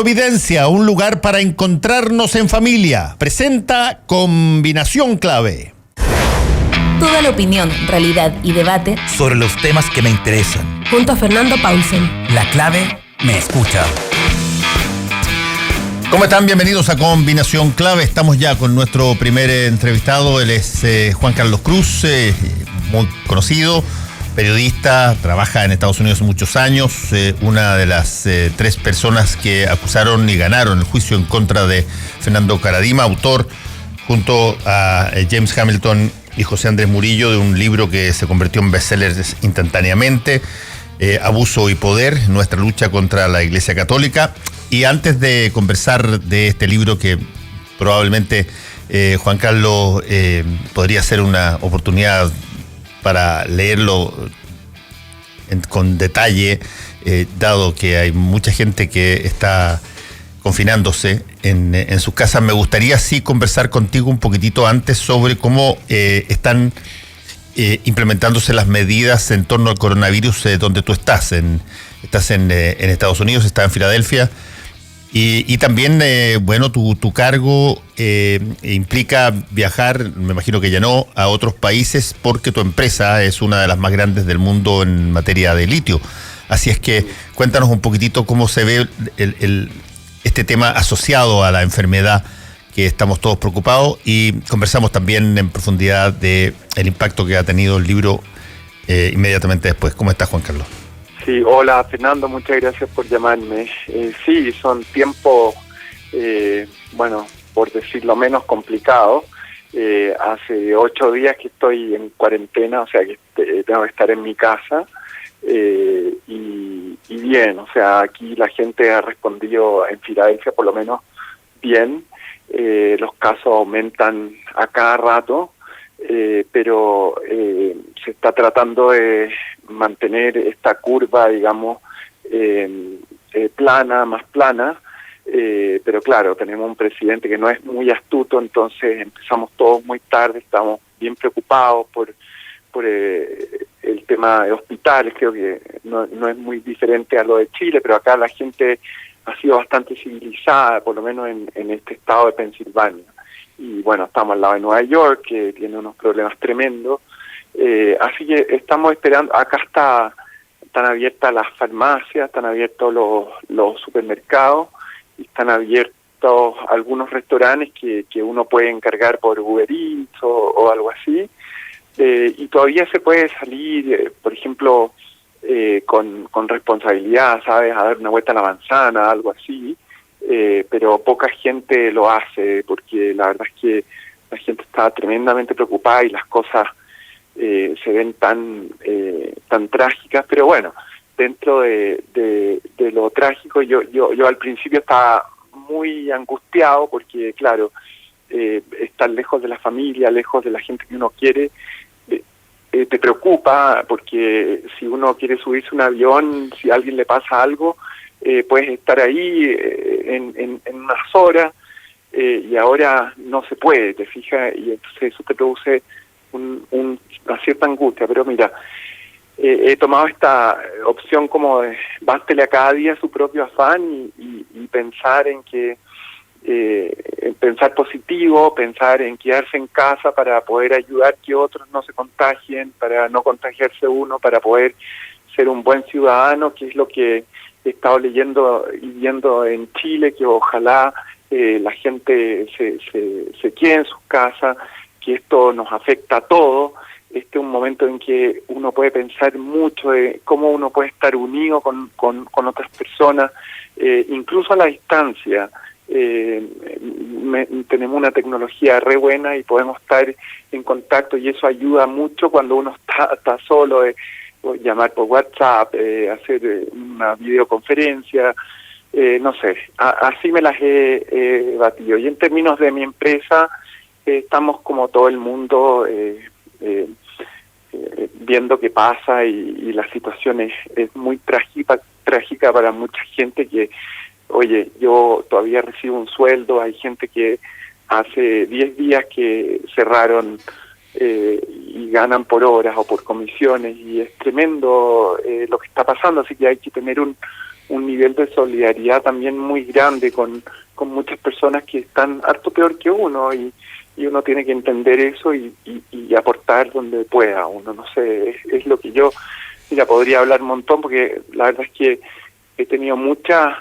Providencia, un lugar para encontrarnos en familia. Presenta Combinación Clave. Toda la opinión, realidad y debate sobre los temas que me interesan. Junto a Fernando Paulsen. La clave me escucha. ¿Cómo están? Bienvenidos a Combinación Clave. Estamos ya con nuestro primer entrevistado. Él es Juan Carlos Cruz, muy conocido, periodista, trabaja en Estados Unidos muchos años, una de las 3 personas que acusaron y ganaron el juicio en contra de Fernando Karadima, autor junto a James Hamilton y José Andrés Murillo de un libro que se convirtió en bestseller instantáneamente, Abuso y Poder, nuestra lucha contra la Iglesia Católica. Y antes de conversar de este libro que probablemente Juan Carlos podría ser una oportunidad para leerlo con detalle, dado que hay mucha gente que está confinándose en sus casas, me gustaría sí conversar contigo un poquitito antes sobre cómo están implementándose las medidas en torno al coronavirus donde tú estás. Estás en Estados Unidos, estás en Filadelfia. Y también, tu cargo implica viajar, me imagino que ya no, a otros países porque tu empresa es una de las más grandes del mundo en materia de litio. Así es que cuéntanos un poquitito cómo se ve este tema asociado a la enfermedad, que estamos todos preocupados, y conversamos también en profundidad de el impacto que ha tenido el libro inmediatamente después. ¿Cómo estás, Juan Carlos? Sí, hola Fernando, muchas gracias por llamarme. Sí, son tiempos, por decirlo menos, complicados. Hace 8 días que estoy en cuarentena, o sea que tengo que estar en mi casa. Y bien, o sea, aquí la gente ha respondido en Filadelfia por lo menos bien. Los casos aumentan a cada rato, pero se está tratando de mantener esta curva, digamos, más plana, pero claro, tenemos un presidente que no es muy astuto, entonces empezamos todos muy tarde, estamos bien preocupados por el tema de hospitales. Creo que no es muy diferente a lo de Chile, pero acá la gente ha sido bastante civilizada, por lo menos en este estado de Pensilvania. Y bueno, estamos al lado de Nueva York, que tiene unos problemas tremendos. Así que estamos esperando. Acá están abiertas las farmacias, están abiertos los supermercados, y están abiertos algunos restaurantes que uno puede encargar por Uber Eats o algo así. Y todavía se puede salir, por ejemplo, con responsabilidad, ¿sabes? A dar una vuelta a la manzana, algo así. Pero poca gente lo hace, porque la verdad es que la gente está tremendamente preocupada y las cosas se ven tan trágicas. Pero bueno, dentro de lo trágico, yo al principio estaba muy angustiado porque, claro, estar lejos de la familia, lejos de la gente que uno quiere, te preocupa, porque si uno quiere subirse a un avión, si a alguien le pasa algo, puedes estar ahí en unas horas, y ahora no se puede, te fijas, y entonces eso te produce una cierta angustia. Pero mira, he tomado esta opción como de bástele a cada día su propio afán y pensar en que pensar positivo, pensar en quedarse en casa para poder ayudar que otros no se contagien, para no contagiarse uno, para poder ser un buen ciudadano, que es lo que he estado leyendo y viendo en Chile, que ojalá la gente se quede en sus casas, que esto nos afecta a todos. Este es un momento en que uno puede pensar mucho de cómo uno puede estar unido con otras personas, incluso a la distancia. Tenemos una tecnología re buena y podemos estar en contacto, y eso ayuda mucho cuando uno está solo, llamar por WhatsApp, hacer una videoconferencia, no sé, así me las he batido. Y en términos de mi empresa, estamos como todo el mundo viendo qué pasa, y la situación es muy trágica para mucha gente que, oye, yo todavía recibo un sueldo, hay gente que hace 10 días que cerraron y ganan por horas o por comisiones, y es tremendo lo que está pasando, así que hay que tener un un nivel de solidaridad también muy grande con muchas personas que están harto peor que uno, y uno tiene que entender eso y aportar donde pueda. Uno, no sé, es lo que yo, mira, podría hablar un montón, porque la verdad es que he tenido muchas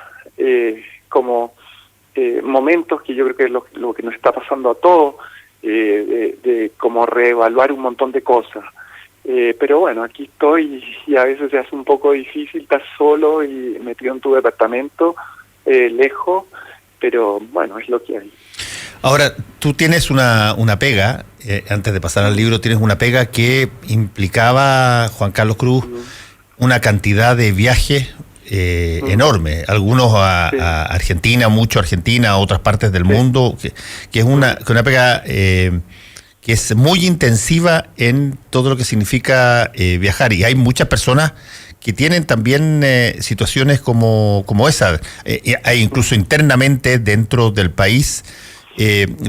momentos que yo creo que es lo que nos está pasando a todos, de como reevaluar un montón de cosas. Pero bueno, aquí estoy, y a veces se hace un poco difícil estar solo y metido en tu departamento, lejos, pero bueno, es lo que hay. Ahora, tú tienes una pega, antes de pasar al libro, tienes una pega que implicaba, Juan Carlos Cruz, una cantidad de viajes enorme, algunos a Argentina, mucho a Argentina, a otras partes del mundo, que es una pega que es muy intensiva en todo lo que significa viajar, y hay muchas personas que tienen también situaciones como esa. Hay incluso internamente dentro del país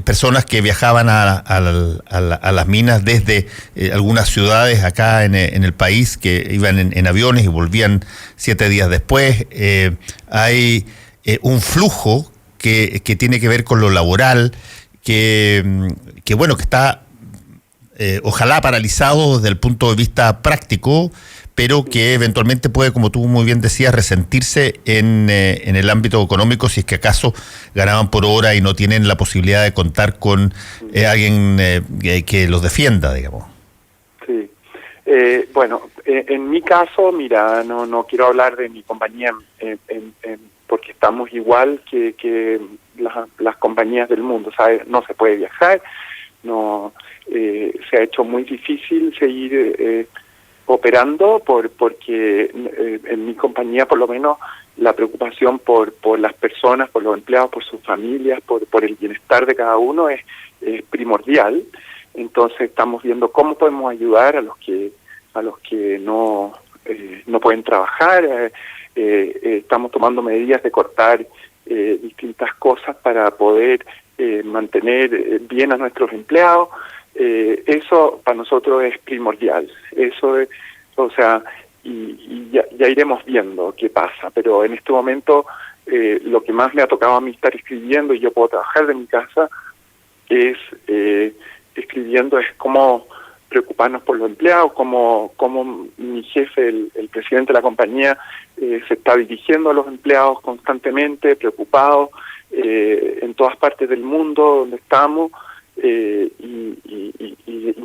personas que viajaban a las minas desde algunas ciudades acá en el país, que iban en aviones y volvían 7 días después. Hay un flujo que tiene que ver con lo laboral, que bueno, que está ojalá paralizado desde el punto de vista práctico, pero que eventualmente puede, como tú muy bien decías, resentirse en el ámbito económico, si es que acaso ganaban por hora y no tienen la posibilidad de contar con alguien que los defienda, digamos. Sí. Bueno, en mi caso, mira, no quiero hablar de mi compañía porque estamos igual que las compañías del mundo, ¿sabes? No se puede viajar, no se ha hecho muy difícil seguir operando porque en mi compañía, por lo menos, la preocupación por las personas, por los empleados, por sus familias, por el bienestar de cada uno es primordial. Entonces estamos viendo cómo podemos ayudar a los que no pueden trabajar. Estamos tomando medidas de cortar distintas cosas para poder mantener bien a nuestros empleados. Eso para nosotros es primordial. Eso es, o sea, y ya iremos viendo qué pasa, pero en este momento lo que más me ha tocado a mí estar escribiendo, y yo puedo trabajar de mi casa, es escribiendo, es cómo preocuparnos por los empleados, cómo mi jefe, el presidente de la compañía, se está dirigiendo a los empleados constantemente, preocupado, en todas partes del mundo donde estamos, y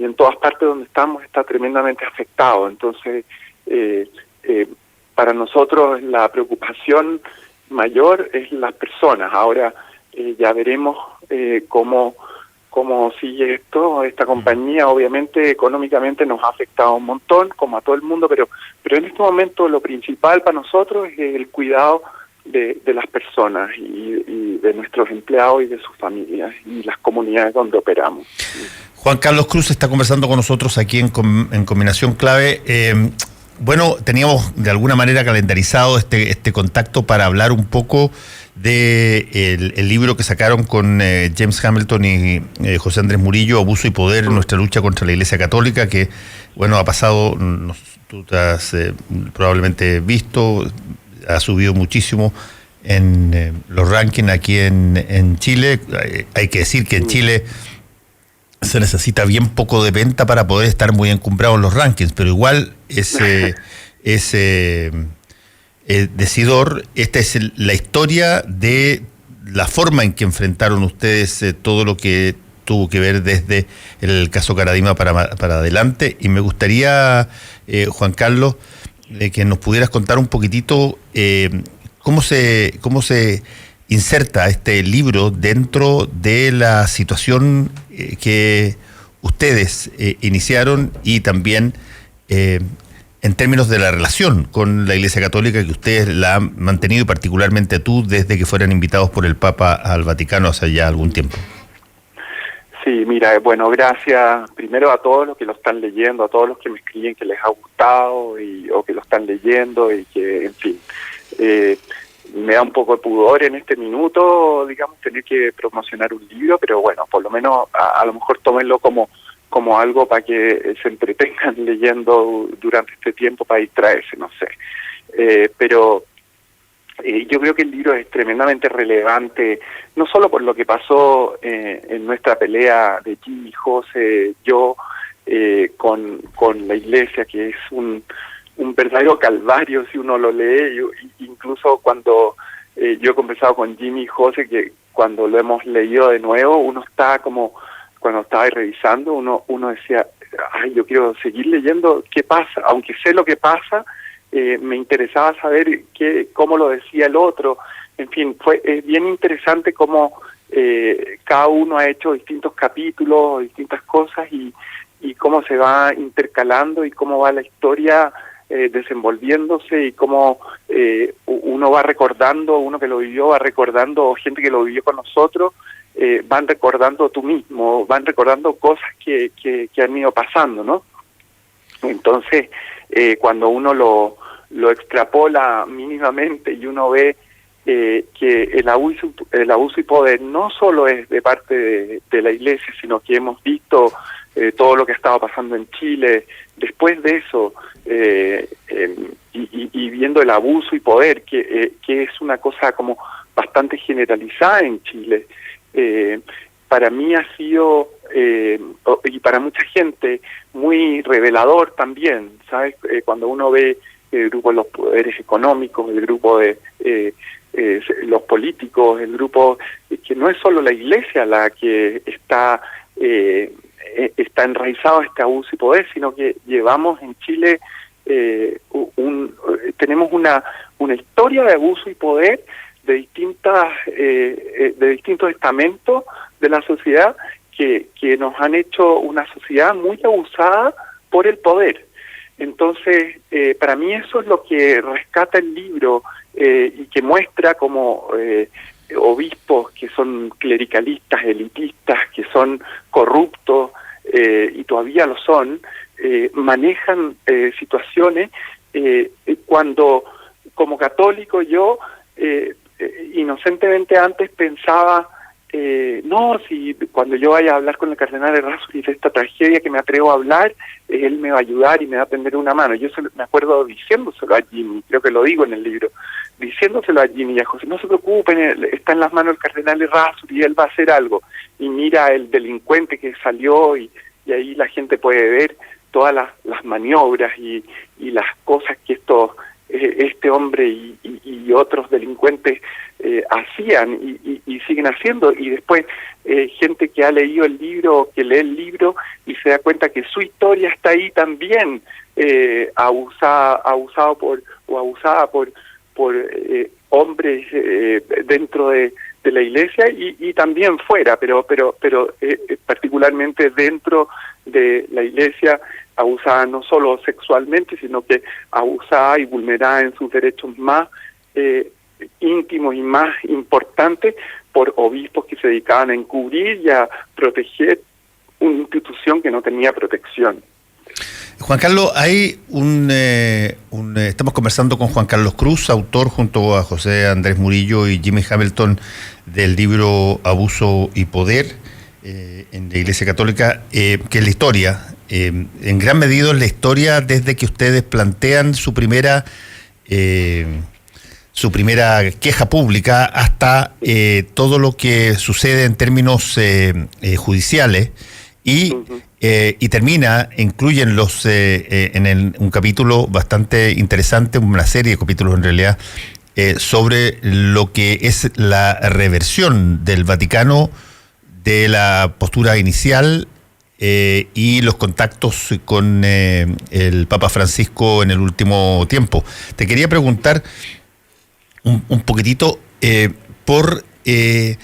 en todas partes donde estamos está tremendamente afectado. Entonces, para nosotros la preocupación mayor es las personas. Ahora ya veremos cómo sigue esta compañía. Obviamente económicamente nos ha afectado un montón, como a todo el mundo, pero en este momento lo principal para nosotros es el cuidado de las personas y de nuestros empleados y de sus familias y las comunidades donde operamos. Juan Carlos Cruz está conversando con nosotros aquí en Combinación Clave. Bueno, teníamos de alguna manera calendarizado este contacto para hablar un poco de el libro que sacaron con James Hamilton y José Andrés Murillo, Abuso y Poder, nuestra lucha contra la Iglesia Católica, que bueno, ha pasado, tú te has probablemente visto, ha subido muchísimo en los rankings aquí en Chile. Hay que decir que en Chile se necesita bien poco de venta para poder estar muy encumbrado en los rankings, pero igual es decidor. Esta es la historia de la forma en que enfrentaron ustedes todo lo que tuvo que ver desde el caso Caradima para adelante, y me gustaría, Juan Carlos, que nos pudieras contar un poquitito cómo se inserta este libro dentro de la situación que ustedes iniciaron, y también en términos de la relación con la Iglesia Católica que ustedes la han mantenido, y particularmente tú, desde que fueran invitados por el Papa al Vaticano hace ya algún tiempo. Sí, mira, bueno, gracias primero a todos los que lo están leyendo, a todos los que me escriben que les ha gustado o que lo están leyendo, y que, en fin, me da un poco de pudor en este minuto, digamos, tener que promocionar un libro, pero bueno, por lo menos a lo mejor tómenlo como algo para que se entretengan leyendo durante este tiempo, para distraerse, no sé. Pero Yo creo que el libro es tremendamente relevante, no solo por lo que pasó en nuestra pelea de Jimmy, José, yo, con la Iglesia, que es un verdadero calvario si uno lo lee. Incluso cuando yo he conversado con Jimmy y José, que cuando lo hemos leído de nuevo, uno está como, cuando estaba revisando, uno decía, ay, yo quiero seguir leyendo qué pasa, aunque sé lo que pasa. Me interesaba saber cómo lo decía el otro. En fin, es bien interesante cómo cada uno ha hecho distintos capítulos, distintas cosas, y cómo se va intercalando y cómo va la historia desenvolviéndose, y cómo uno va recordando, uno que lo vivió va recordando, o gente que lo vivió con nosotros, van recordando tú mismo, van recordando cosas que han ido pasando, ¿no? Entonces, cuando uno lo extrapola mínimamente y uno ve que el abuso y poder no solo es de parte de la Iglesia, sino que hemos visto todo lo que estaba pasando en Chile después de eso, y viendo el abuso y poder, que es una cosa como bastante generalizada en Chile. Para mí ha sido, y para mucha gente, muy revelador también, ¿sabes? Cuando uno ve el grupo de los poderes económicos, el grupo de los políticos, el grupo que no es solo la Iglesia la que está enraizado a este abuso y poder, sino que llevamos en Chile tenemos una historia de abuso y poder de distintos estamentos de la sociedad que nos han hecho una sociedad muy abusada por el poder. Entonces, para mí eso es lo que rescata el libro, y que muestra como obispos que son clericalistas, elitistas, que son corruptos, y todavía lo son, manejan situaciones cuando, como católico, yo inocentemente antes pensaba, no, si cuando yo vaya a hablar con el cardenal Errázuriz de esta tragedia que me atrevo a hablar, él me va a ayudar y me va a tender una mano. Yo me acuerdo diciéndoselo a Jimmy, creo que lo digo en el libro, diciéndoselo a Jimmy y a José, no se preocupen, está en las manos del cardenal Errázuriz y él va a hacer algo. Y mira el delincuente que salió, y ahí la gente puede ver todas las maniobras y las cosas que este hombre y otros delincuentes hacían y siguen haciendo, y después gente que ha leído el libro, que lee el libro y se da cuenta que su historia está ahí también, abusada por hombres dentro de la Iglesia y también fuera, pero particularmente dentro de la Iglesia, abusada no solo sexualmente, sino que abusada y vulnerada en sus derechos más íntimos y más importantes por obispos que se dedicaban a encubrir y a proteger una institución que no tenía protección. Juan Carlos, hay estamos conversando con Juan Carlos Cruz, autor junto a José Andrés Murillo y Jimmy Hamilton del libro Abuso y Poder en la Iglesia Católica, que es la historia, en gran medida es la historia desde que ustedes plantean su primera queja pública hasta todo lo que sucede en términos judiciales y termina, incluyen un capítulo bastante interesante, una serie de capítulos en realidad, sobre lo que es la reversión del Vaticano de la postura inicial y los contactos con el Papa Francisco en el último tiempo. Te quería preguntar un poquitito porque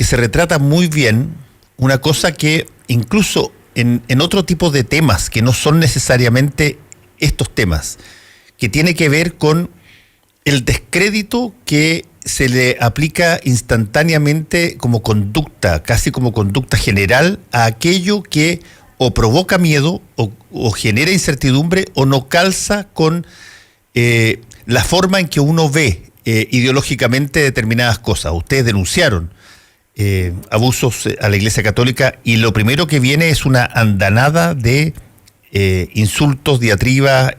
se retrata muy bien una cosa que incluso en otro tipo de temas que no son necesariamente estos temas, que tiene que ver con el descrédito que se le aplica instantáneamente como conducta, casi como conducta general, a aquello que o provoca miedo o genera incertidumbre o no calza con la forma en que uno ve ideológicamente determinadas cosas. Ustedes denunciaron abusos a la Iglesia Católica y lo primero que viene es una andanada de insultos, diatribas,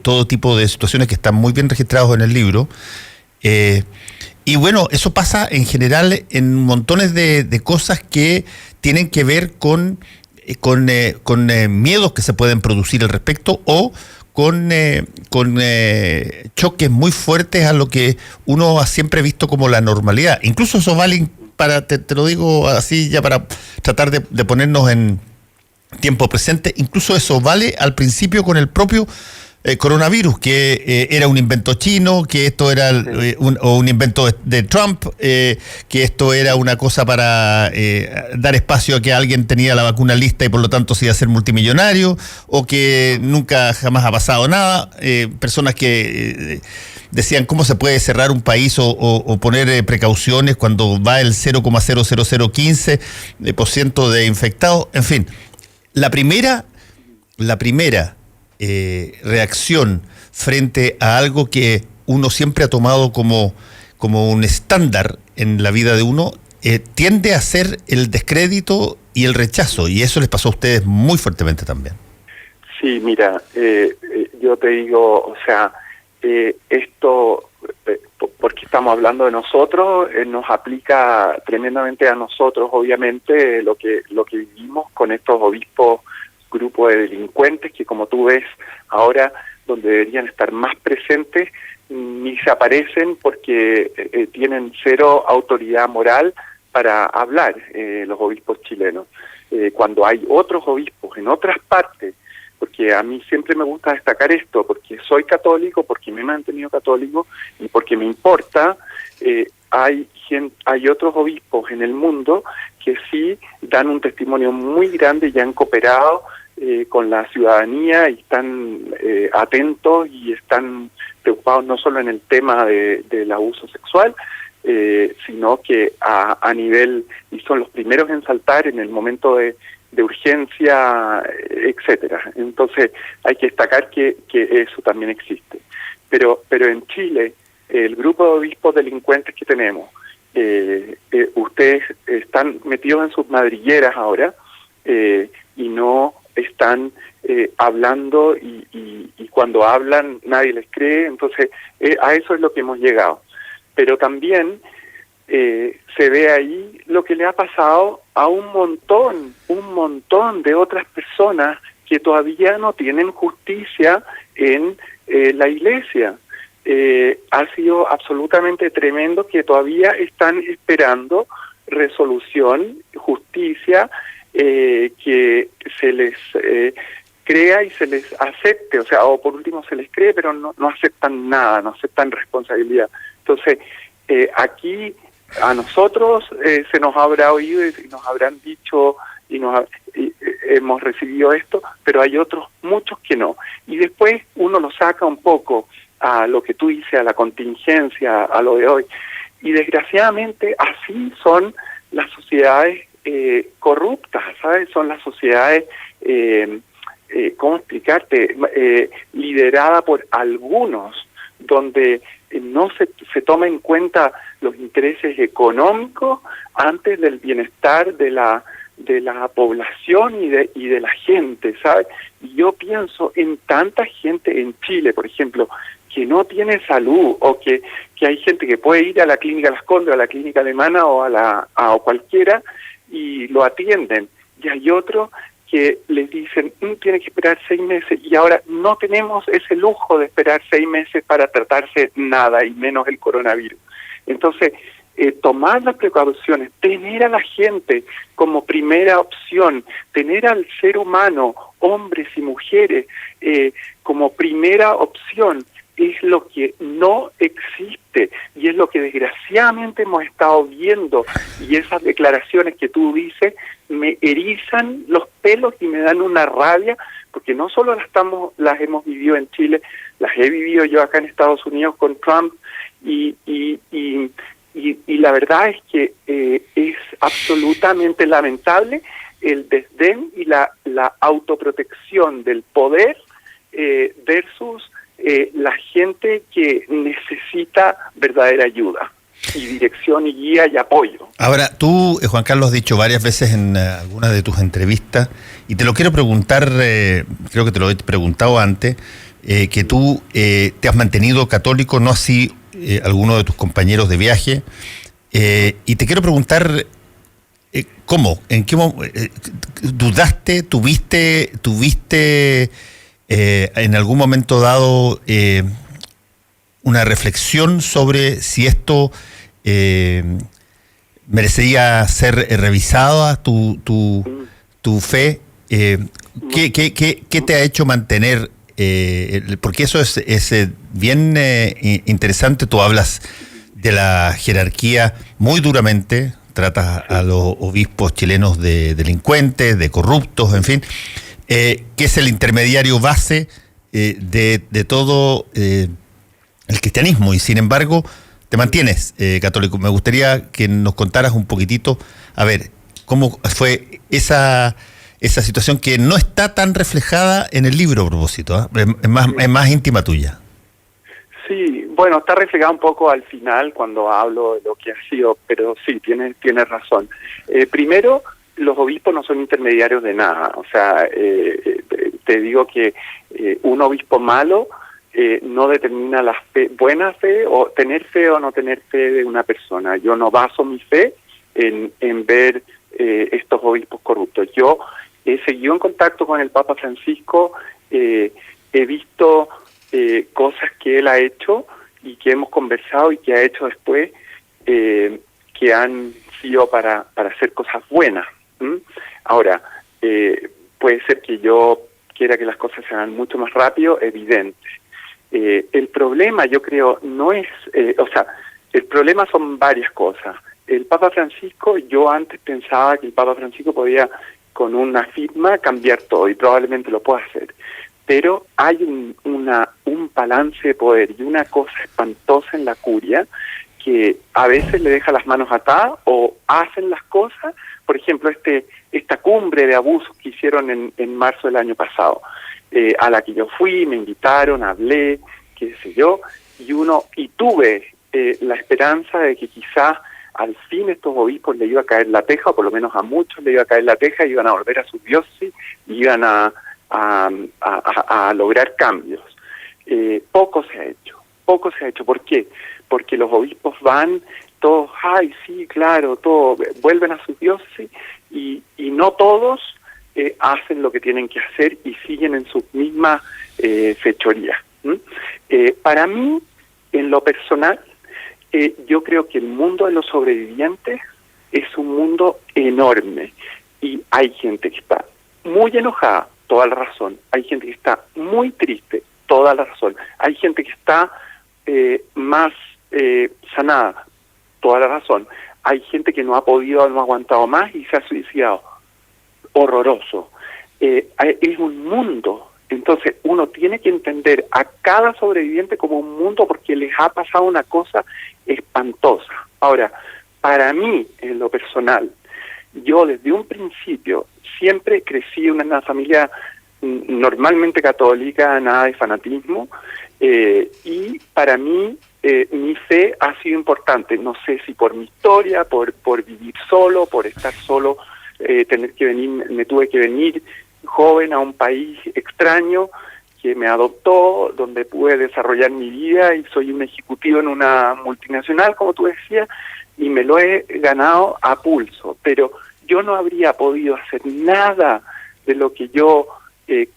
todo tipo de situaciones que están muy bien registrados en el libro, Y bueno, eso pasa en general en montones de cosas que tienen que ver con miedos que se pueden producir al respecto o con choques muy fuertes a lo que uno ha siempre visto como la normalidad. Incluso eso vale, te lo digo así ya para tratar de ponernos en tiempo presente, incluso eso vale al principio con el propio coronavirus, que era un invento chino, que esto era un invento de Trump, que esto era una cosa para dar espacio a que alguien tenía la vacuna lista y por lo tanto se iba a ser multimillonario, o que nunca jamás ha pasado nada, personas que decían cómo se puede cerrar un país o poner precauciones cuando va el 0,00015% de infectados, en fin. La primera reacción frente a algo que uno siempre ha tomado como un estándar en la vida de uno, tiende a ser el descrédito y el rechazo, y eso les pasó a ustedes muy fuertemente también. Sí, mira, yo te digo, o sea, esto, porque estamos hablando de nosotros, nos aplica tremendamente a nosotros, obviamente, lo que vivimos con estos obispos, grupo de delincuentes que, como tú ves ahora, donde deberían estar más presentes, ni se aparecen porque tienen cero autoridad moral para hablar, los obispos chilenos. Cuando hay otros obispos en otras partes, porque a mí siempre me gusta destacar esto, porque soy católico, porque me he mantenido católico y porque me importa, hay otros obispos en el mundo que sí dan un testimonio muy grande y han cooperado con la ciudadanía y están atentos y están preocupados no solo en el tema del abuso sexual, sino que a nivel, y son los primeros en saltar en el momento de urgencia, etcétera. Entonces hay que destacar que eso también existe. Pero en Chile, el grupo de obispos delincuentes que tenemos, ustedes están metidos en sus madrigueras ahora y no están hablando y cuando hablan nadie les cree. Entonces a eso es lo que hemos llegado. Pero también se ve ahí lo que le ha pasado a un montón de otras personas que todavía no tienen justicia en la iglesia. Ha sido absolutamente tremendo que todavía están esperando resolución, justicia, que se les crea y se les acepte, o sea, o por último se les cree, pero no aceptan nada, no aceptan responsabilidad. Entonces, aquí a nosotros se nos habrá oído y nos habrán dicho y hemos recibido esto, pero hay otros muchos que no. Y después uno lo saca un poco a lo que tú dices, a la contingencia, a lo de hoy. Y desgraciadamente así son las sociedades corruptas, ¿sabes? Son las sociedades, ¿cómo explicarte? Liderada por algunos, donde no se toma en cuenta los intereses económicos antes del bienestar de la población y de la gente, ¿sabes? Y yo pienso en tanta gente en Chile, por ejemplo, que no tiene salud, o que hay gente que puede ir a la clínica Las Condes, a la clínica alemana o a cualquiera y lo atienden, y hay otros que les dicen tiene que esperar 6 meses, y ahora no tenemos ese lujo de esperar 6 meses para tratarse nada, y menos el coronavirus. Entonces, tomar las precauciones, tener a la gente como primera opción, tener al ser humano, hombres y mujeres, como primera opción, es lo que no existe y es lo que desgraciadamente hemos estado viendo, y esas declaraciones que tú dices me erizan los pelos y me dan una rabia, porque no solo las hemos vivido en Chile, las he vivido yo acá en Estados Unidos con Trump y la verdad es que es absolutamente lamentable el desdén y la autoprotección del poder versus la gente que necesita verdadera ayuda y dirección y guía y apoyo. Ahora, tú, Juan Carlos, has dicho varias veces en algunas de tus entrevistas, y te lo quiero preguntar, creo que te lo he preguntado antes, que tú te has mantenido católico, no así algunos de tus compañeros de viaje, y te quiero preguntar, ¿cómo? ¿En qué dudaste, tuviste en algún momento dado una reflexión sobre si esto merecería ser revisada, tu fe? ¿Qué te ha hecho mantener? Porque eso es bien interesante. Tú hablas de la jerarquía muy duramente, tratas a los obispos chilenos de delincuentes, de corruptos, en fin, que es el intermediario base de todo el cristianismo, y sin embargo te mantienes católico. Me gustaría que nos contaras un poquitito, a ver, cómo fue esa situación que no está tan reflejada en el libro, a propósito, ¿eh? Es más íntima tuya. Sí, bueno, está reflejado un poco al final cuando hablo de lo que ha sido, pero sí, tienes razón. Primero, los obispos no son intermediarios de nada. O sea, te digo que un obispo malo no determina la fe, buena fe, o tener fe o no tener fe de una persona. Yo no baso mi fe en ver estos obispos corruptos. Yo he seguido en contacto con el Papa Francisco, he visto cosas que él ha hecho y que hemos conversado y que ha hecho después, que han sido para hacer cosas buenas. Ahora, puede ser que yo quiera que las cosas se hagan mucho más rápido, evidente. El problema, yo creo, no es, el problema son varias cosas. El Papa Francisco, yo antes pensaba que el Papa Francisco podía con una firma cambiar todo, y probablemente lo pueda hacer. Pero hay un balance de poder y una cosa espantosa en la curia que a veces le deja las manos atadas o hacen las cosas. Por ejemplo, esta cumbre de abusos que hicieron en marzo del año pasado, a la que yo fui, me invitaron, hablé, qué sé yo, y tuve la esperanza de que quizás al fin estos obispos le iba a caer la teja, o por lo menos a muchos le iba a caer la teja, iban a volver a su diócesis, iban a lograr cambios. Poco se ha hecho. ¿Por qué? Porque los obispos van todos, ay, sí, claro, todo, vuelven a sus diócesis y no todos hacen lo que tienen que hacer y siguen en sus mismas fechorías. Para mí, en lo personal, yo creo que el mundo de los sobrevivientes es un mundo enorme, y hay gente que está muy enojada, toda la razón. Hay gente que está muy triste, toda la razón. Hay gente que está más sanada, toda la razón. Hay gente que no ha podido, no ha aguantado más y se ha suicidado. Horroroso. Es un mundo. Entonces uno tiene que entender a cada sobreviviente como un mundo, porque les ha pasado una cosa espantosa. Ahora, para mí, en lo personal, yo desde un principio siempre crecí en una familia normalmente católica, nada de fanatismo, y para mí mi fe ha sido importante. No sé si por mi historia, por vivir solo, por estar solo, me tuve que venir joven a un país extraño que me adoptó, donde pude desarrollar mi vida, y soy un ejecutivo en una multinacional, como tú decías, y me lo he ganado a pulso. Pero yo no habría podido hacer nada de lo que yo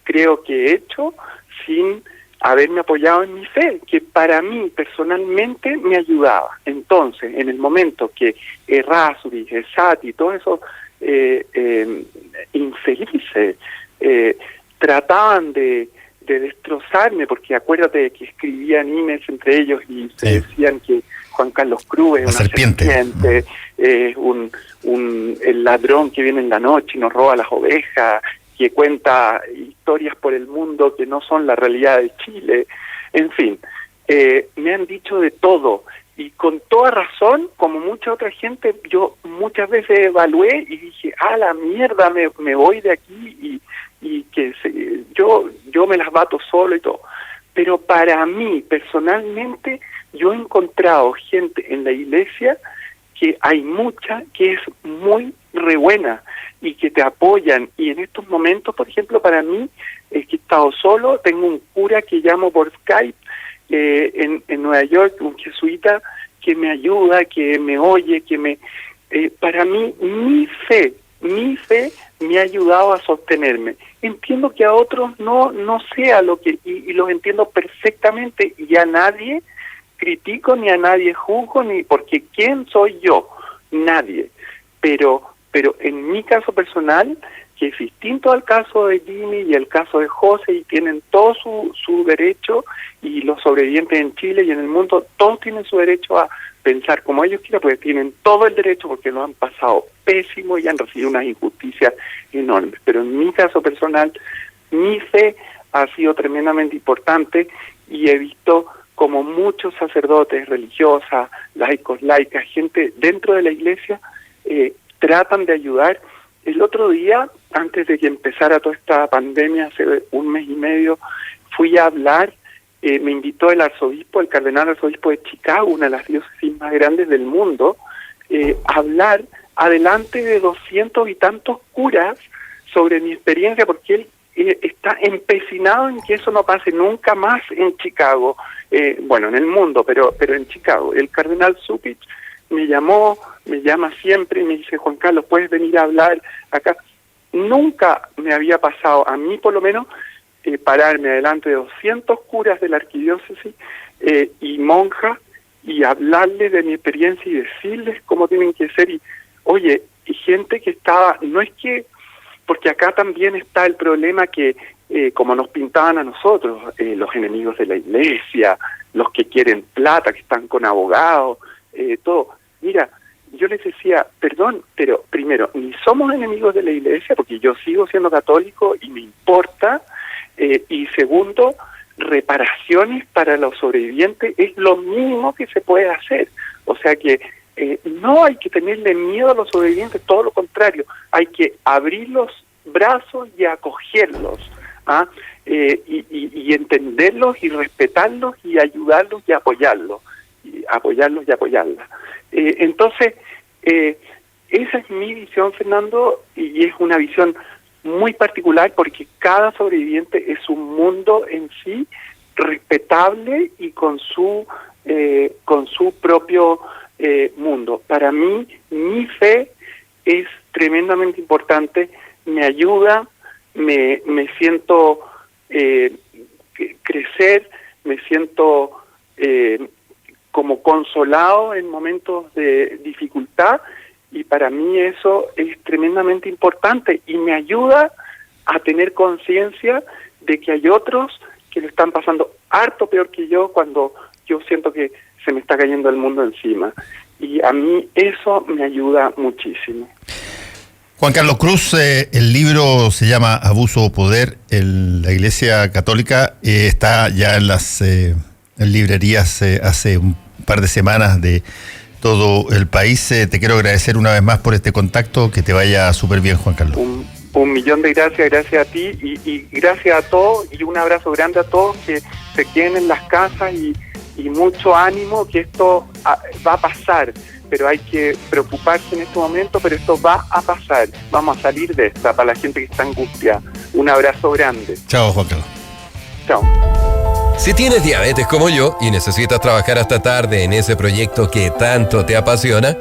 creo que he hecho sin haberme apoyado en mi fe, que para mí personalmente me ayudaba. Entonces, en el momento que Errázuriz, Esati, todos esos infelices trataban de destrozarme, porque acuérdate que escribían emails entre ellos y se decían que Juan Carlos Cruz es una serpiente, el ladrón que viene en la noche y nos roba las ovejas, que cuenta historias por el mundo que no son la realidad de Chile. En fin, me han dicho de todo, y con toda razón, como mucha otra gente. Yo muchas veces evalué y dije, la mierda, me voy de aquí y que yo me las bato solo y todo. Pero para mí, personalmente, yo he encontrado gente en la iglesia, que hay mucha que es muy re buena y que te apoyan. Y en estos momentos, por ejemplo, para mí, es que he estado solo, tengo un cura que llamo por Skype, en Nueva York, un jesuita que me ayuda, que me oye, para mí, mi fe me ha ayudado a sostenerme. Entiendo que a otros no sea lo que, y los entiendo perfectamente, y a nadie critico, ni a nadie juzgo, ni porque ¿quién soy yo? Nadie. Pero en mi caso personal, que es distinto al caso de Jimmy y el caso de José, y tienen todo su derecho, y los sobrevivientes en Chile y en el mundo, todos tienen su derecho a pensar como ellos quieran, porque tienen todo el derecho, porque lo han pasado pésimo y han recibido unas injusticias enormes. Pero en mi caso personal, mi fe ha sido tremendamente importante, y he visto como muchos sacerdotes, religiosas, laicos, laicas, gente dentro de la iglesia, tratan de ayudar. El otro día, antes de que empezara toda esta pandemia, hace un mes y medio, fui a hablar, me invitó el cardenal arzobispo de Chicago, una de las diócesis más grandes del mundo, a hablar adelante de 200 y tantos curas sobre mi experiencia, porque él está empecinado en que eso no pase nunca más en Chicago, en el mundo, pero en Chicago. El cardenal Cupich me llama siempre y me dice: Juan Carlos, ¿puedes venir a hablar acá? Nunca me había pasado, a mí por lo menos, pararme adelante de 200 curas de la arquidiócesis y monjas, y hablarles de mi experiencia y decirles cómo tienen que ser. Y oye, y gente que estaba, no es que, porque acá también está el problema que, como nos pintaban a nosotros, los enemigos de la iglesia, los que quieren plata, que están con abogados, todo. Mira, yo les decía, perdón, pero primero, ni somos enemigos de la iglesia, porque yo sigo siendo católico y me importa, y segundo, reparaciones para los sobrevivientes es lo mínimo que se puede hacer. O sea que no hay que tenerle miedo a los sobrevivientes, todo lo contrario, hay que abrir los brazos y acogerlos, y entenderlos y respetarlos y ayudarlos y apoyarlos, apoyarlas. Entonces, esa es mi visión, Fernando, y es una visión muy particular, porque cada sobreviviente es un mundo en sí, respetable y con su propio mundo. Para mí, mi fe es tremendamente importante, me ayuda, me siento crecer, me siento como consolado en momentos de dificultad, y para mí eso es tremendamente importante, y me ayuda a tener conciencia de que hay otros que lo están pasando harto peor que yo, cuando yo siento que se me está cayendo el mundo encima, y a mí eso me ayuda muchísimo. Juan Carlos Cruz, el libro se llama Abuso o Poder en la Iglesia Católica, está ya en las librerías hace un par de semanas de todo el país. Te quiero agradecer una vez más por este contacto, que te vaya súper bien, Juan Carlos. Un millón de gracias a ti, y gracias a todos, y un abrazo grande a todos, que se queden en las casas, y mucho ánimo, que esto va a pasar, pero hay que preocuparse en este momento, pero esto va a pasar, vamos a salir de esta, para la gente que está angustiada. Un abrazo grande. Chao, Juan Carlos. Chao. Si tienes diabetes como yo y necesitas trabajar hasta tarde en ese proyecto que tanto te apasiona,